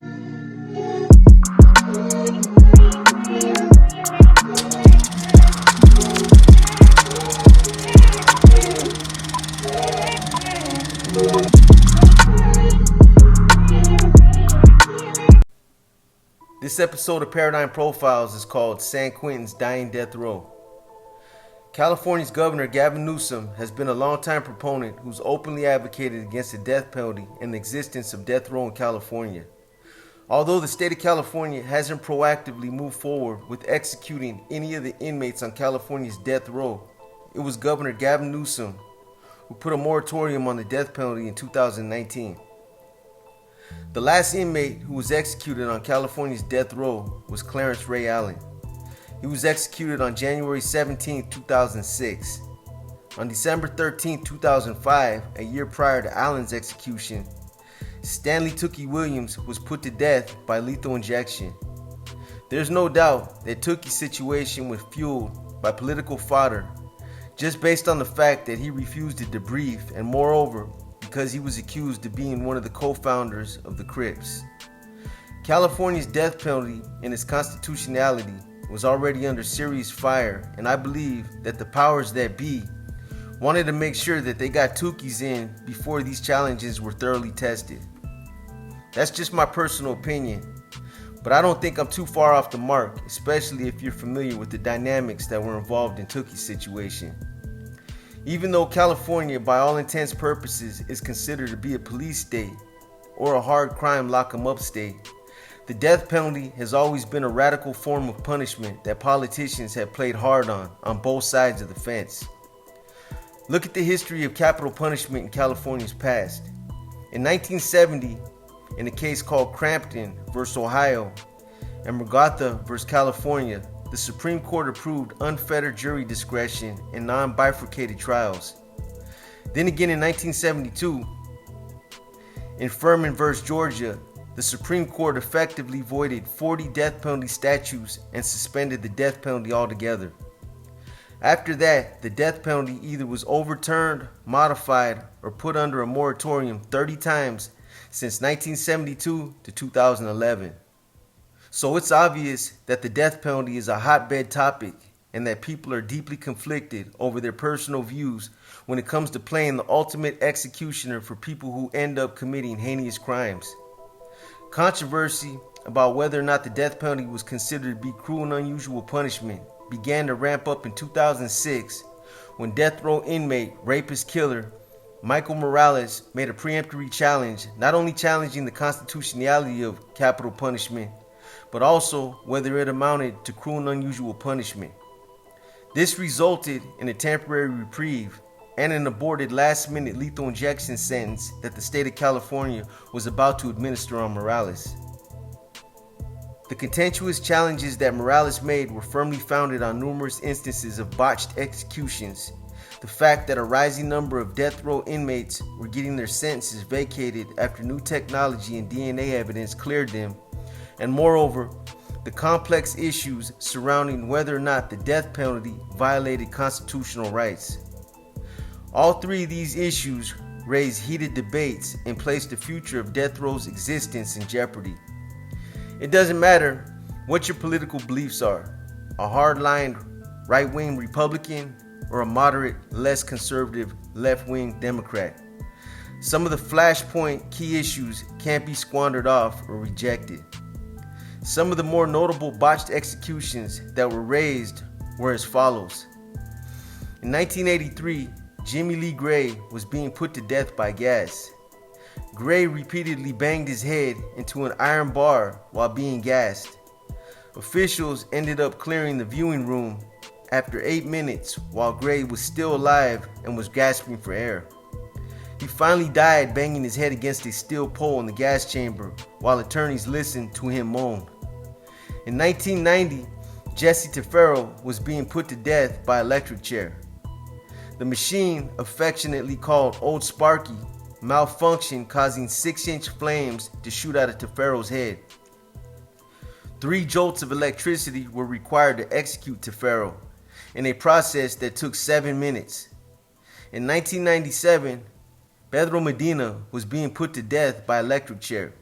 This episode of Paradigm Profiles is called San Quentin's Dying Death Row. California's Governor Gavin Newsom has been a longtime proponent who's openly advocated against the death penalty and the existence of death row in California. Although the state of California hasn't proactively moved forward with executing any of the inmates on California's death row, it was Governor Gavin Newsom who put a moratorium on the death penalty in 2019. The last inmate who was executed on California's death row was Clarence Ray Allen. He was executed on January 17, 2006. On December 13, 2005, a year prior to Allen's execution, Stanley Tookie Williams was put to death by lethal injection. There's no doubt that Tookie's situation was fueled by political fodder, just based on the fact that he refused to debrief, and moreover, because he was accused of being one of the co-founders of the Crips. California's death penalty and its constitutionality was already under serious fire, and I believe that the powers that be wanted to make sure that they got Tookies in before these challenges were thoroughly tested. That's just my personal opinion, but I don't think I'm too far off the mark, especially if you're familiar with the dynamics that were involved in Tookie's situation. Even though California, by all intents and purposes, is considered to be a police state or a hard crime lock-em-up state, the death penalty has always been a radical form of punishment that politicians have played hard on both sides of the fence. Look at the history of capital punishment in California's past. In 1970, in a case called Crampton vs. Ohio and Murgatha vs. California, the Supreme Court approved unfettered jury discretion in non-bifurcated trials. Then again in 1972, in Furman vs. Georgia, the Supreme Court effectively voided 40 death penalty statutes and suspended the death penalty altogether. After that, the death penalty either was overturned, modified, or put under a moratorium 30 times since 1972 to 2011. So it's obvious that the death penalty is a hotbed topic and that people are deeply conflicted over their personal views when it comes to playing the ultimate executioner for people who end up committing heinous crimes. Controversy about whether or not the death penalty was considered to be cruel and unusual punishment began to ramp up in 2006 when death row inmate, rapist, killer Michael Morales made a preemptory challenge, not only challenging the constitutionality of capital punishment, but also whether it amounted to cruel and unusual punishment. This resulted in a temporary reprieve and an aborted last-minute lethal injection sentence that the state of California was about to administer on Morales. The contentious challenges that Morales made were firmly founded on numerous instances of botched executions, the fact that a rising number of death row inmates were getting their sentences vacated after new technology and DNA evidence cleared them, and moreover, the complex issues surrounding whether or not the death penalty violated constitutional rights. All three of these issues raised heated debates and placed the future of death row's existence in jeopardy. It doesn't matter what your political beliefs are, a hard-line right-wing Republican or a moderate, less conservative left-wing Democrat. Some of the flashpoint key issues can't be squandered off or rejected. Some of the more notable botched executions that were raised were as follows. In 1983, Jimmy Lee Gray was being put to death by gas. Gray repeatedly banged his head into an iron bar while being gassed. Officials ended up clearing the viewing room after 8 minutes while Gray was still alive and was gasping for air. He finally died banging his head against a steel pole in the gas chamber while attorneys listened to him moan. In 1990, Jesse Tefero was being put to death by electric chair. The machine, affectionately called Old Sparky, malfunctioned, causing 6-inch flames to shoot out of Tefero's head. 3 jolts of electricity were required to execute Tefero, in a process that took 7 minutes. In 1997, Pedro Medina was being put to death by electric chair.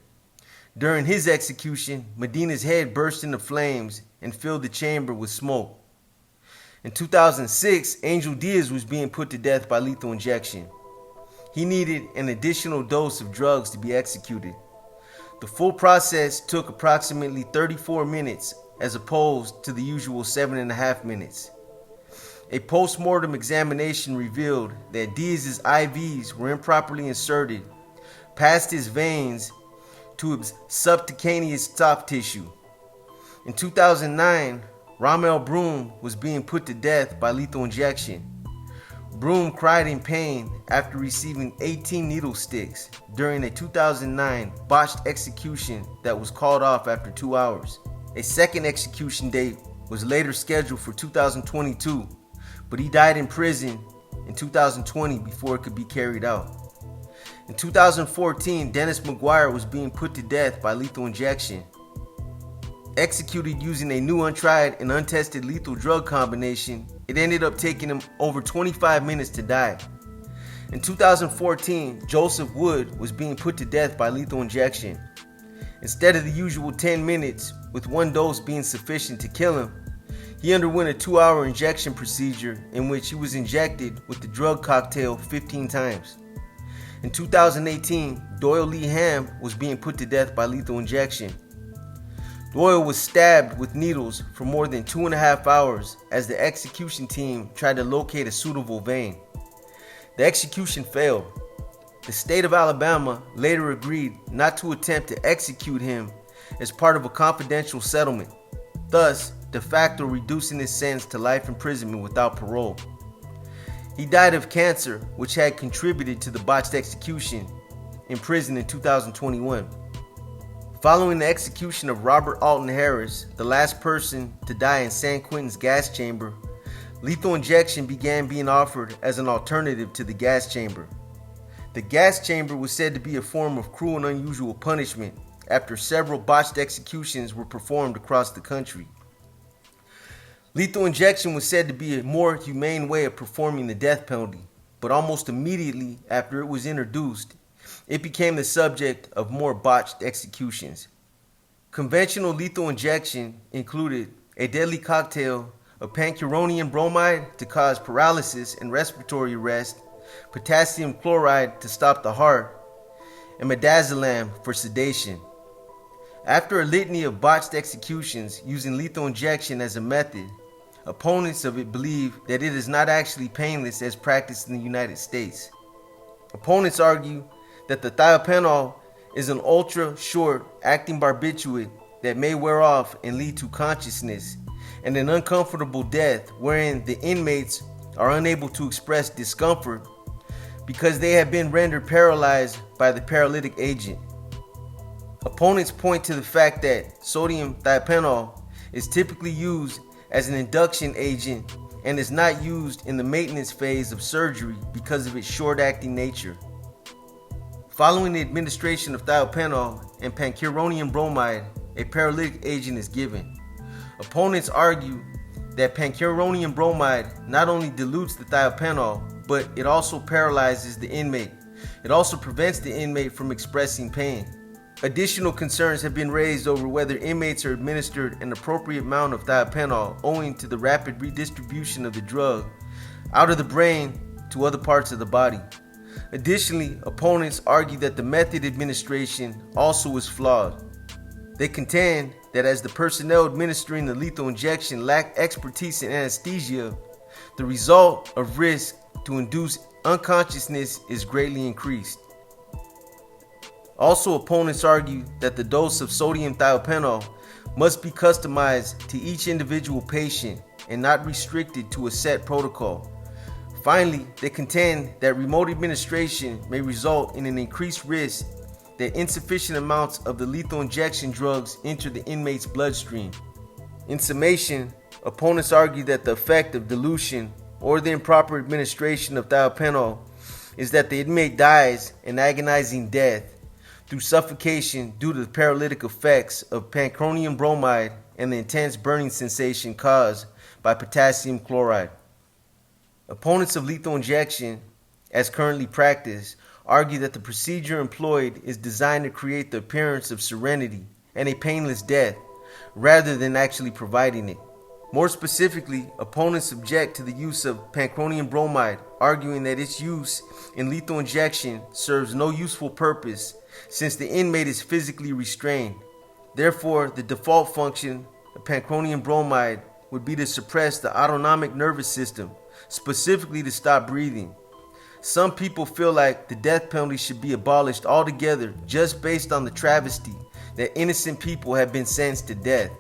During his execution, Medina's head burst into flames and filled the chamber with smoke. In 2006, Angel Diaz was being put to death by lethal injection. He needed an additional dose of drugs to be executed. The full process took approximately 34 minutes as opposed to the usual 7.5 minutes. A post-mortem examination revealed that Diaz's IVs were improperly inserted past his veins to his subcutaneous soft tissue. In 2009, Ramel Broom was being put to death by lethal injection. Broom cried in pain after receiving 18 needle sticks during a 2009 botched execution that was called off after 2 hours. A second execution date was later scheduled for 2022, but he died in prison in 2020 before it could be carried out. In 2014, Dennis McGuire was being put to death by lethal injection. Executed using a new untried and untested lethal drug combination, it ended up taking him over 25 minutes to die. In 2014, Joseph Wood was being put to death by lethal injection. Instead of the usual 10 minutes, with one dose being sufficient to kill him, he underwent a 2-hour injection procedure in which he was injected with the drug cocktail 15 times. In 2018, Doyle Lee Ham was being put to death by lethal injection. Doyle was stabbed with needles for more than 2.5 hours as the execution team tried to locate a suitable vein. The execution failed. The state of Alabama later agreed not to attempt to execute him as part of a confidential settlement, thus de facto reducing his sentence to life imprisonment without parole. He died of cancer, which had contributed to the botched execution, in prison in 2021. Following the execution of Robert Alton Harris, the last person to die in San Quentin's gas chamber, lethal injection began being offered as an alternative to the gas chamber. The gas chamber was said to be a form of cruel and unusual punishment after several botched executions were performed across the country. Lethal injection was said to be a more humane way of performing the death penalty, but almost immediately after it was introduced, it became the subject of more botched executions. Conventional lethal injection included a deadly cocktail of pancuronium bromide to cause paralysis and respiratory arrest, potassium chloride to stop the heart, and midazolam for sedation. After a litany of botched executions using lethal injection as a method, opponents of it believe that it is not actually painless as practiced in the United States. Opponents argue that the thiopental is an ultra-short acting barbiturate that may wear off and lead to consciousness and an uncomfortable death wherein the inmates are unable to express discomfort because they have been rendered paralyzed by the paralytic agent. Opponents point to the fact that sodium thiopental is typically used as an induction agent and is not used in the maintenance phase of surgery because of its short-acting nature. Following the administration of thiopental and pancuronium bromide, a paralytic agent is given. Opponents argue that pancuronium bromide not only dilutes the thiopental, but it also paralyzes the inmate. It also prevents the inmate from expressing pain. Additional concerns have been raised over whether inmates are administered an appropriate amount of thiopental owing to the rapid redistribution of the drug out of the brain to other parts of the body. Additionally, opponents argue that the method administration also is flawed. They contend that as the personnel administering the lethal injection lack expertise in anesthesia, the result of risk to induce unconsciousness is greatly increased. Also, opponents argue that the dose of sodium thiopental must be customized to each individual patient and not restricted to a set protocol. Finally, they contend that remote administration may result in an increased risk that insufficient amounts of the lethal injection drugs enter the inmate's bloodstream. In summation, opponents argue that the effect of dilution or the improper administration of thiopental is that the inmate dies an agonizing death through suffocation due to the paralytic effects of pancuronium bromide and the intense burning sensation caused by potassium chloride. Opponents of lethal injection as currently practiced, argue that the procedure employed is designed to create the appearance of serenity and a painless death, rather than actually providing it. More specifically, opponents object to the use of pancronium bromide, arguing that its use in lethal injection serves no useful purpose since the inmate is physically restrained. Therefore, the default function of pancronium bromide would be to suppress the autonomic nervous system, specifically to stop breathing. Some people feel like the death penalty should be abolished altogether just based on the travesty that innocent people have been sentenced to death.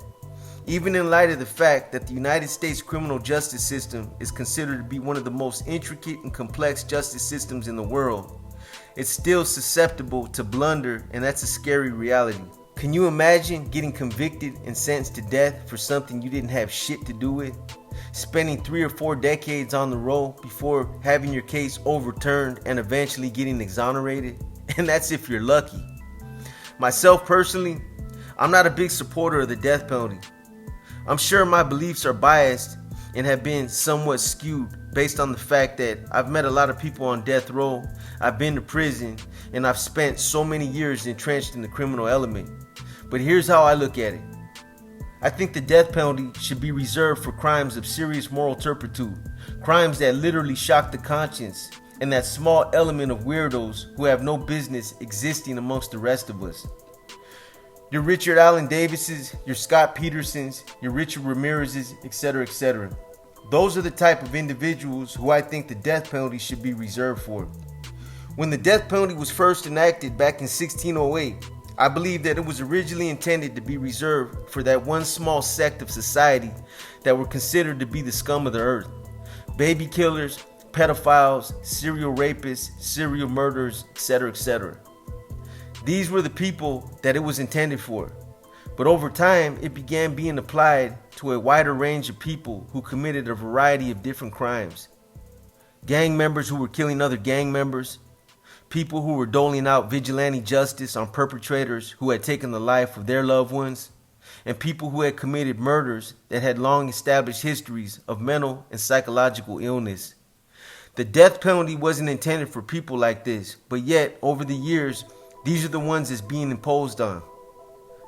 Even in light of the fact that the United States criminal justice system is considered to be one of the most intricate and complex justice systems in the world, it's still susceptible to blunder, and that's a scary reality. Can you imagine getting convicted and sentenced to death for something you didn't have shit to do with? Spending 3 or 4 decades on the roll before having your case overturned and eventually getting exonerated? And that's if you're lucky. Myself personally, I'm not a big supporter of the death penalty. I'm sure my beliefs are biased and have been somewhat skewed based on the fact that I've met a lot of people on death row, I've been to prison, and I've spent so many years entrenched in the criminal element. But here's how I look at it. I think the death penalty should be reserved for crimes of serious moral turpitude, crimes that literally shock the conscience, and that small element of weirdos who have no business existing amongst the rest of us. Your Richard Allen Davises, your Scott Petersons, your Richard Ramirez's, etc., etc. Those are the type of individuals who I think the death penalty should be reserved for. When the death penalty was first enacted back in 1608, I believe that it was originally intended to be reserved for that one small sect of society that were considered to be the scum of the earth. Baby killers, pedophiles, serial rapists, serial murderers, etc., etc. These were the people that it was intended for. But over time, it began being applied to a wider range of people who committed a variety of different crimes. Gang members who were killing other gang members, people who were doling out vigilante justice on perpetrators who had taken the life of their loved ones, and people who had committed murders that had long established histories of mental and psychological illness. The death penalty wasn't intended for people like this, but yet, over the years, these are the ones that's being imposed on.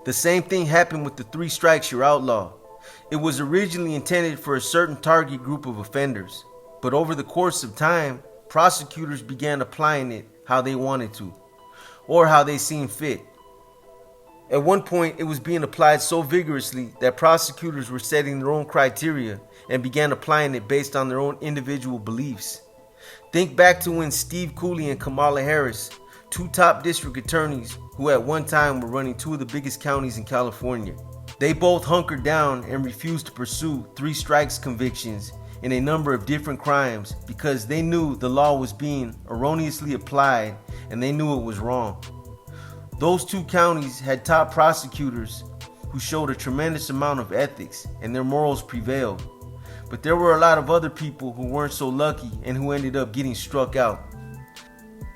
The same thing happened with the 3 strikes you're outlaw. It was originally intended for a certain target group of offenders, but over the course of time, prosecutors began applying it how they wanted to, or how they seemed fit. At one point, it was being applied so vigorously that prosecutors were setting their own criteria and began applying it based on their own individual beliefs. Think back to when Steve Cooley and Kamala Harris, 2 top district attorneys who at one time were running 2 of the biggest counties in California. They both hunkered down and refused to pursue 3 strikes convictions in a number of different crimes because they knew the law was being erroneously applied and they knew it was wrong. Those 2 counties had top prosecutors who showed a tremendous amount of ethics and their morals prevailed. But there were a lot of other people who weren't so lucky and who ended up getting struck out.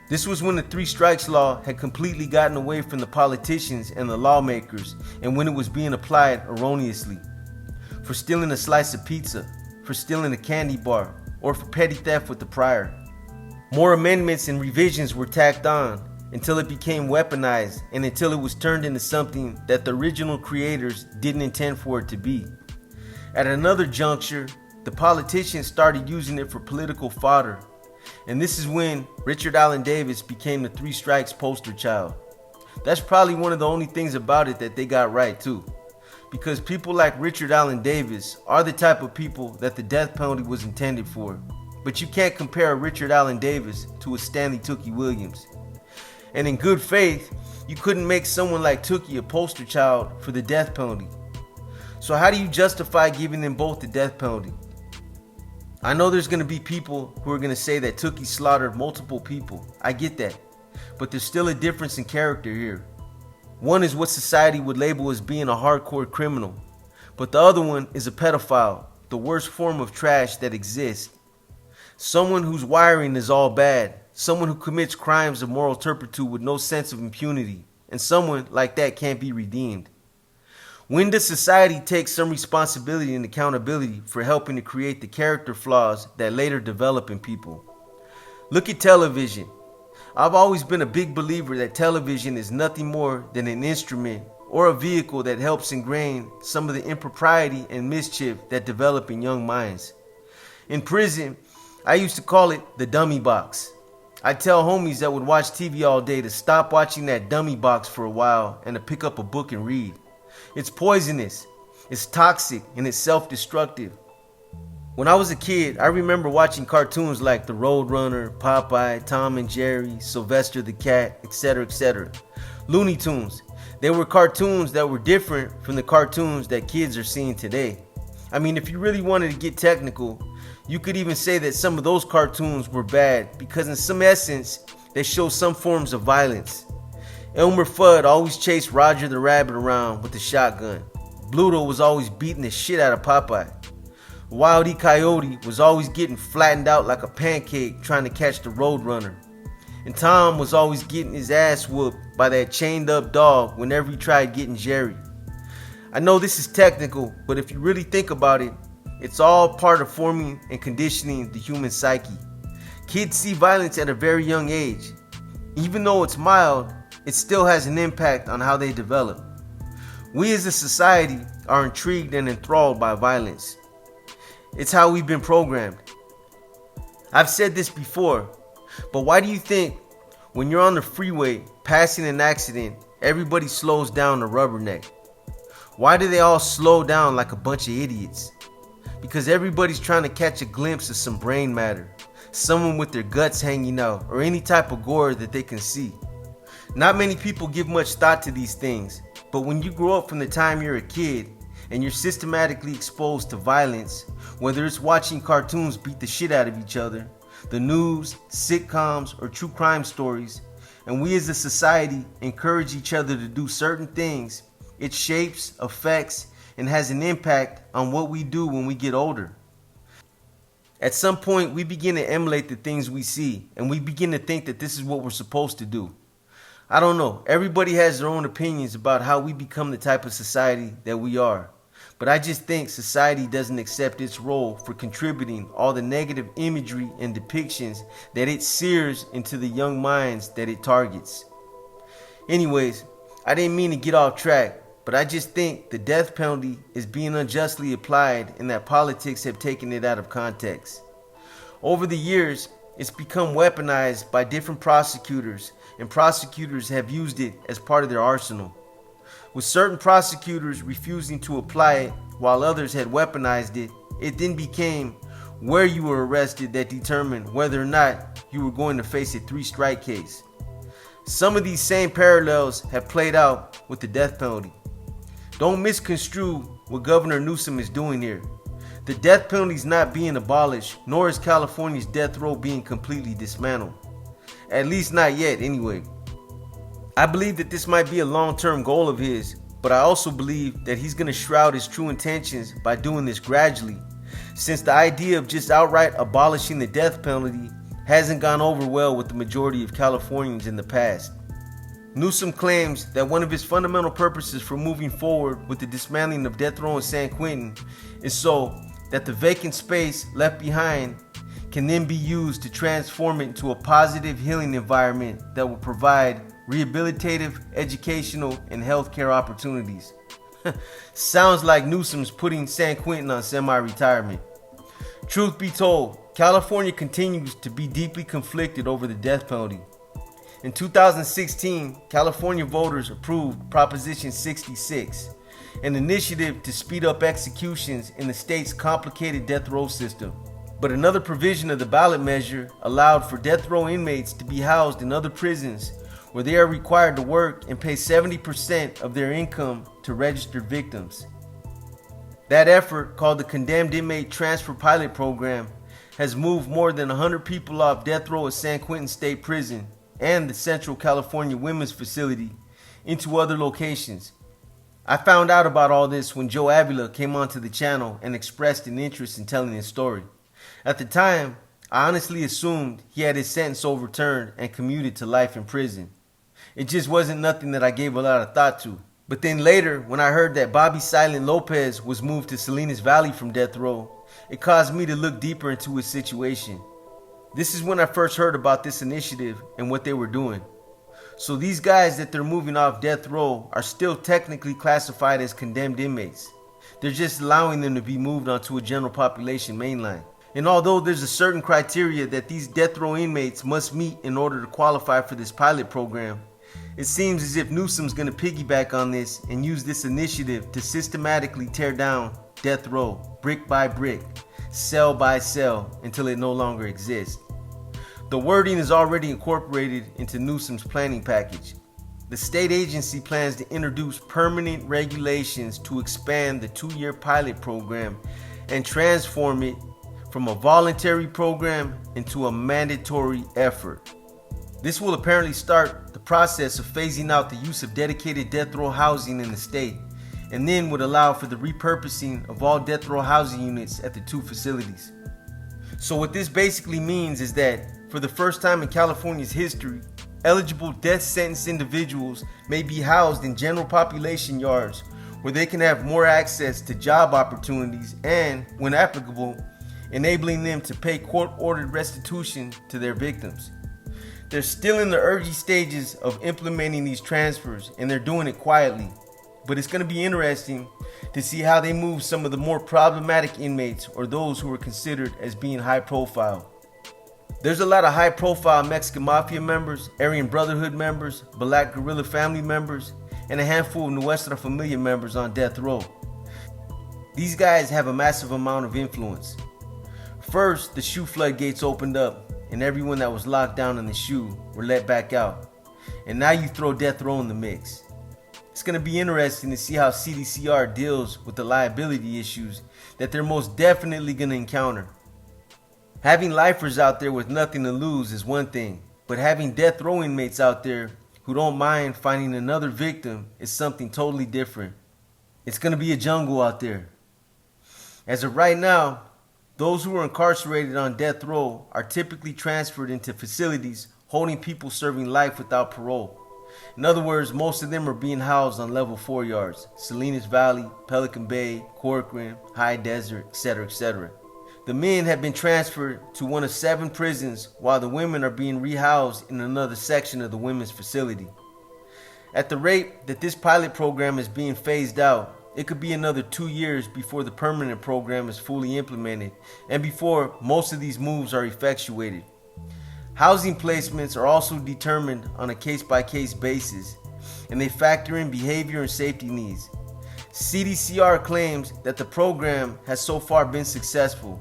This was when the 3 strikes law had completely gotten away from the politicians and the lawmakers, and when it was being applied erroneously. For stealing a slice of pizza, for stealing a candy bar, or for petty theft with the prior. More amendments and revisions were tacked on until it became weaponized and until it was turned into something that the original creators didn't intend for it to be. At another juncture, the politicians started using it for political fodder. And this is when Richard Allen Davis became the 3 strikes poster child. That's probably one of the only things about it that they got right too. Because people like Richard Allen Davis are the type of people that the death penalty was intended for. But you can't compare a Richard Allen Davis to a Stanley Tookie Williams. And in good faith, you couldn't make someone like Tookie a poster child for the death penalty. So how do you justify giving them both the death penalty? I know there's going to be people who are going to say that Tookie slaughtered multiple people. I get that. But there's still a difference in character here. One is what society would label as being a hardcore criminal. But the other one is a pedophile, the worst form of trash that exists. Someone whose wiring is all bad. Someone who commits crimes of moral turpitude with no sense of impunity. And someone like that can't be redeemed. When does society take some responsibility and accountability for helping to create the character flaws that later develop in people? Look at television. I've always been a big believer that television is nothing more than an instrument or a vehicle that helps ingrain some of the impropriety and mischief that develop in young minds. In prison, I used to call it the dummy box. I'd tell homies that would watch TV all day to stop watching that dummy box for a while and to pick up a book and read. It's poisonous, it's toxic, and it's self-destructive. When I was a kid, I remember watching cartoons like The Roadrunner, Popeye, Tom and Jerry, Sylvester the Cat, etc., etc. Looney Tunes. They were cartoons that were different from the cartoons that kids are seeing today. I mean, if you really wanted to get technical, you could even say that some of those cartoons were bad because in some essence, they show some forms of violence. Elmer Fudd always chased Roger the Rabbit around with a shotgun. Bluto was always beating the shit out of Popeye. Wile E. Coyote was always getting flattened out like a pancake trying to catch the Roadrunner. And Tom was always getting his ass whooped by that chained up dog whenever he tried getting Jerry. I know this is technical, but if you really think about it, it's all part of forming and conditioning the human psyche. Kids see violence at a very young age. Even though it's mild, it still has an impact on how they develop. We as a society are intrigued and enthralled by violence. It's how we've been programmed. I've said this before, but why do you think when you're on the freeway passing an accident, everybody slows down to rubberneck? Why do they all slow down like a bunch of idiots? Because everybody's trying to catch a glimpse of some brain matter, someone with their guts hanging out, or any type of gore that they can see. Not many people give much thought to these things, but when you grow up from the time you're a kid and you're systematically exposed to violence, whether it's watching cartoons beat the shit out of each other, the news, sitcoms, or true crime stories, and we as a society encourage each other to do certain things, it shapes, affects, and has an impact on what we do when we get older. At some point, we begin to emulate the things we see, and we begin to think that this is what we're supposed to do. I don't know, everybody has their own opinions about how we become the type of society that we are. But I just think society doesn't accept its role for contributing all the negative imagery and depictions that it sears into the young minds that it targets. Anyways, I didn't mean to get off track, but I just think the death penalty is being unjustly applied and that politics have taken it out of context. Over the years, it's become weaponized by different prosecutors, and prosecutors have used it as part of their arsenal. With certain prosecutors refusing to apply it while others had weaponized it, it then became where you were arrested that determined whether or not you were going to face a 3-strike case. Some of these same parallels have played out with the death penalty. Don't misconstrue what Governor Newsom is doing here. The death penalty is not being abolished, nor is California's death row being completely dismantled. At least not yet, anyway. I believe that this might be a long-term goal of his, but I also believe that he's going to shroud his true intentions by doing this gradually, since the idea of just outright abolishing the death penalty hasn't gone over well with the majority of Californians in the past. Newsom claims that one of his fundamental purposes for moving forward with the dismantling of death row in San Quentin is so that the vacant space left behind can then be used to transform it into a positive healing environment that will provide rehabilitative, educational, and healthcare opportunities. Sounds like Newsom's putting San Quentin on semi-retirement. Truth be told, California continues to be deeply conflicted over the death penalty. In 2016, California voters approved Proposition 66, an initiative to speed up executions in the state's complicated death row system. But another provision of the ballot measure allowed for death row inmates to be housed in other prisons where they are required to work and pay 70% of their income to registered victims. That effort, called the Condemned Inmate Transfer Pilot Program, has moved more than 100 people off death row at San Quentin State Prison and the Central California Women's Facility into other locations. I found out about all this when Joe Avila came onto the channel and expressed an interest in telling his story. At the time, I honestly assumed he had his sentence overturned and commuted to life in prison. It just wasn't nothing that I gave a lot of thought to. But then later, when I heard that Bobby Silent Lopez was moved to Salinas Valley from death row, it caused me to look deeper into his situation. This is when I first heard about this initiative and what they were doing. So these guys that they're moving off death row are still technically classified as condemned inmates. They're just allowing them to be moved onto a general population mainline. And although there's a certain criteria that these death row inmates must meet in order to qualify for this pilot program, it seems as if Newsom's going to piggyback on this and use this initiative to systematically tear down death row, brick by brick, cell by cell, until it no longer exists. The wording is already incorporated into Newsom's planning package. The state agency plans to introduce permanent regulations to expand the 2-year pilot program and transform it from a voluntary program into a mandatory effort. This will apparently start the process of phasing out the use of dedicated death row housing in the state, and then would allow for the repurposing of all death row housing units at the 2 facilities. So what this basically means is that for the first time in California's history, eligible death sentence individuals may be housed in general population yards where they can have more access to job opportunities and, when applicable, enabling them to pay court-ordered restitution to their victims. They're still in the early stages of implementing these transfers, and they're doing it quietly. But it's going to be interesting to see how they move some of the more problematic inmates, or those who are considered as being high profile. There's a lot of high profile Mexican Mafia members, Aryan Brotherhood members, Black Guerrilla family members, and a handful of Nuestra Familia members on death row. These guys have a massive amount of influence. First, the shoe floodgates opened up, and everyone that was locked down in the shoe were let back out. And now you throw death row in the mix. It's going to be interesting to see how CDCR deals with the liability issues that they're most definitely going to encounter. Having lifers out there with nothing to lose is one thing, but having death row inmates out there who don't mind finding another victim is something totally different. It's going to be a jungle out there. As of right now, those who are incarcerated on death row are typically transferred into facilities holding people serving life without parole. In other words, most of them are being housed on level 4 yards, Salinas Valley, Pelican Bay, Corcoran, High Desert, etc., etc. The men have been transferred to one of 7 prisons, while the women are being rehoused in another section of the women's facility. At the rate that this pilot program is being phased out, it could be another 2 years before the permanent program is fully implemented and before most of these moves are effectuated. Housing placements are also determined on a case-by-case basis, and they factor in behavior and safety needs. CDCR claims that the program has so far been successful.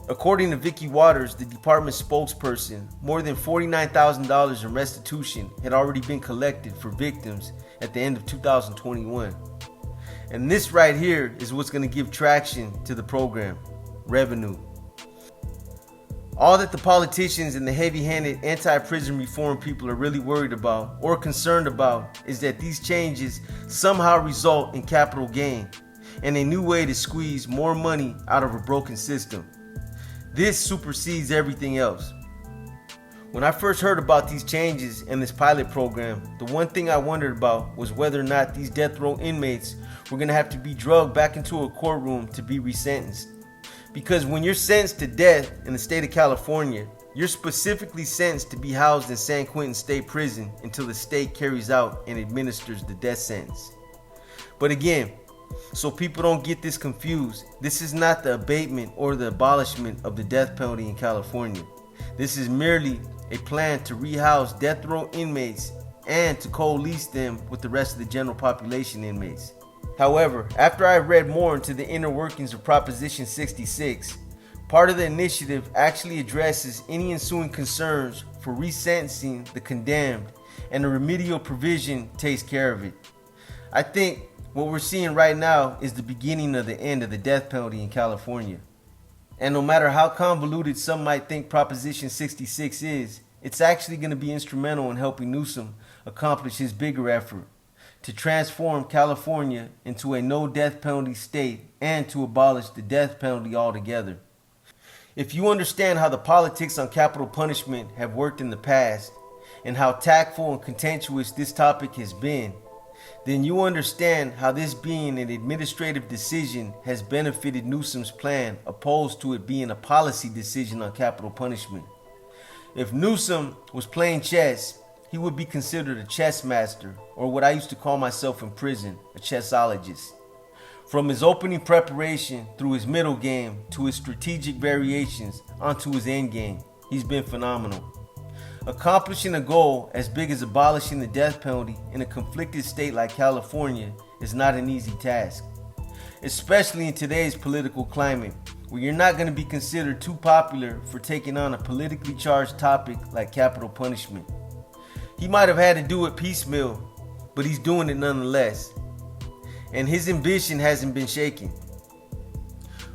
According to Vicki Waters, the department spokesperson, more than $49,000 in restitution had already been collected for victims at the end of 2021. And this right here is what's going to give traction to the program: revenue. All that the politicians and the heavy-handed anti-prison reform people are really worried about or concerned about is that these changes somehow result in capital gain and a new way to squeeze more money out of a broken system. This supersedes everything else. When I first heard about these changes in this pilot program, the one thing I wondered about was whether or not these death row inmates were going to have to be drugged back into a courtroom to be resentenced. Because when you're sentenced to death in the state of California, you're specifically sentenced to be housed in San Quentin State Prison until the state carries out and administers the death sentence. But again, so people don't get this confused, this is not the abatement or the abolishment of the death penalty in California. This is merely a plan to rehouse death row inmates and to coalesce them with the rest of the general population inmates. However, after I read more into the inner workings of Proposition 66, part of the initiative actually addresses any ensuing concerns for resentencing the condemned, and the remedial provision takes care of it. I think what we're seeing right now is the beginning of the end of the death penalty in California. And no matter how convoluted some might think Proposition 66 is, it's actually going to be instrumental in helping Newsom accomplish his bigger effort to transform California into a no death penalty state and to abolish the death penalty altogether. If you understand how the politics on capital punishment have worked in the past and how tactful and contentious this topic has been, then you understand how this being an administrative decision has benefited Newsom's plan opposed to it being a policy decision on capital punishment. If Newsom was playing chess, he would be considered a chess master, or what I used to call myself in prison, a chessologist. From his opening preparation through his middle game to his strategic variations onto his end game, he's been phenomenal. Accomplishing a goal as big as abolishing the death penalty in a conflicted state like California is not an easy task, especially in today's political climate, where you're not going to be considered too popular for taking on a politically charged topic like capital punishment. He might have had to do it piecemeal, but he's doing it nonetheless. And his ambition hasn't been shaken.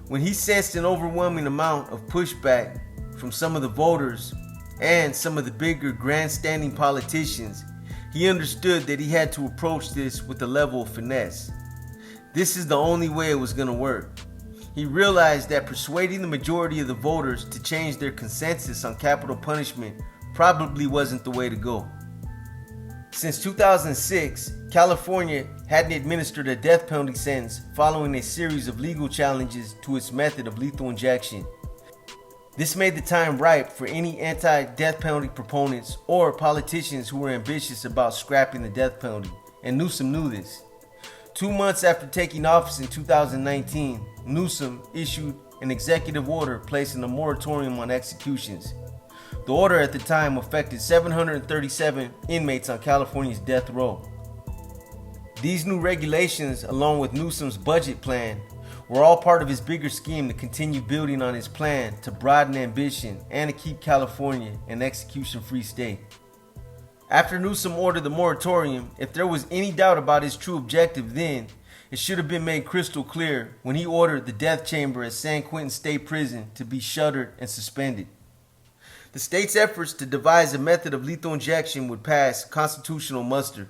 When he sensed an overwhelming amount of pushback from some of the voters and some of the bigger grandstanding politicians, he understood that he had to approach this with a level of finesse. This is the only way it was going to work. He realized that persuading the majority of the voters to change their consensus on capital punishment probably wasn't the way to go. Since 2006, California hadn't administered a death penalty sentence following a series of legal challenges to its method of lethal injection. This made the time ripe for any anti-death penalty proponents or politicians who were ambitious about scrapping the death penalty, and Newsom knew this. 2 months after taking office in 2019, Newsom issued an executive order placing a moratorium on executions. The order at the time affected 737 inmates on California's death row. These new regulations, along with Newsom's budget plan, were all part of his bigger scheme to continue building on his plan to broaden ambition and to keep California an execution-free state. After Newsom ordered the moratorium, if there was any doubt about his true objective then, it should have been made crystal clear when he ordered the death chamber at San Quentin State Prison to be shuttered and suspended. The state's efforts to devise a method of lethal injection would pass constitutional muster.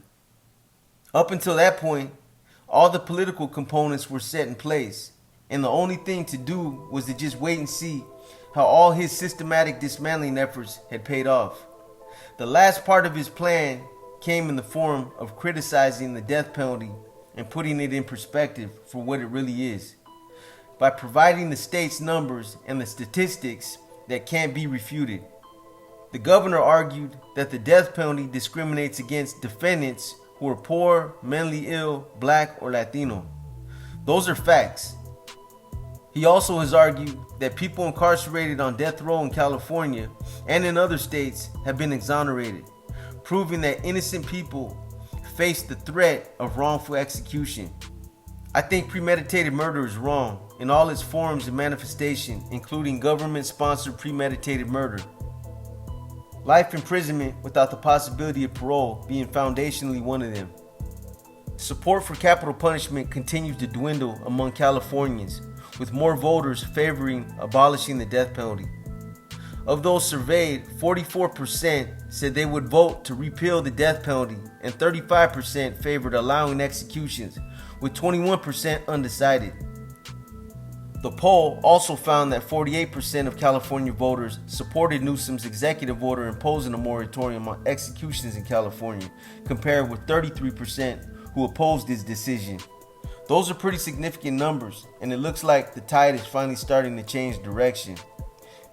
Up until that point, all the political components were set in place, and the only thing to do was to just wait and see how all his systematic dismantling efforts had paid off. The last part of his plan came in the form of criticizing the death penalty and putting it in perspective for what it really is, by providing the state's numbers and the statistics that can't be refuted. The governor argued that the death penalty discriminates against defendants who are poor, mentally ill, black, or Latino. Those are facts. He also has argued that people incarcerated on death row in California and in other states have been exonerated, proving that innocent people face the threat of wrongful execution. I think premeditated murder is wrong in all its forms and manifestation, including government-sponsored premeditated murder. Life imprisonment without the possibility of parole being foundationally one of them. Support for capital punishment continues to dwindle among Californians, with more voters favoring abolishing the death penalty. Of those surveyed, 44% said they would vote to repeal the death penalty, and 35% favored allowing executions, with 21% undecided. The poll also found that 48% of California voters supported Newsom's executive order imposing a moratorium on executions in California, compared with 33% who opposed his decision. Those are pretty significant numbers, and it looks like the tide is finally starting to change direction.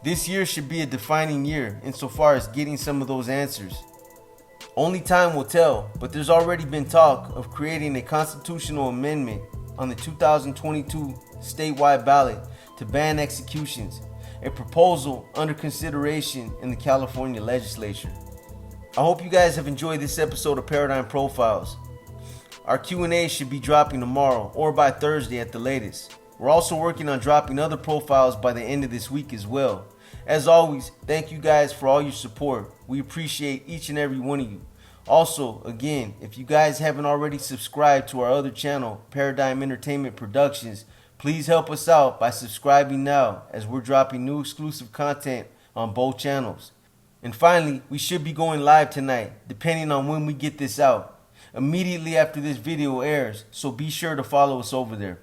This year should be a defining year insofar as getting some of those answers. Only time will tell, but there's already been talk of creating a constitutional amendment on the 2022 statewide ballot to ban executions, a proposal under consideration in the California legislature. I hope you guys have enjoyed this episode of Paradigm Profiles. Our Q&A should be dropping tomorrow or by Thursday at the latest. We're also working on dropping other profiles by the end of this week as well. As always, thank you guys for all your support. We appreciate each and every one of you. Also, again, if you guys haven't already subscribed to our other channel, Paradigm Entertainment Productions, please help us out by subscribing now, as we're dropping new exclusive content on both channels. And finally, we should be going live tonight, depending on when we get this out, immediately after this video airs, so be sure to follow us over there.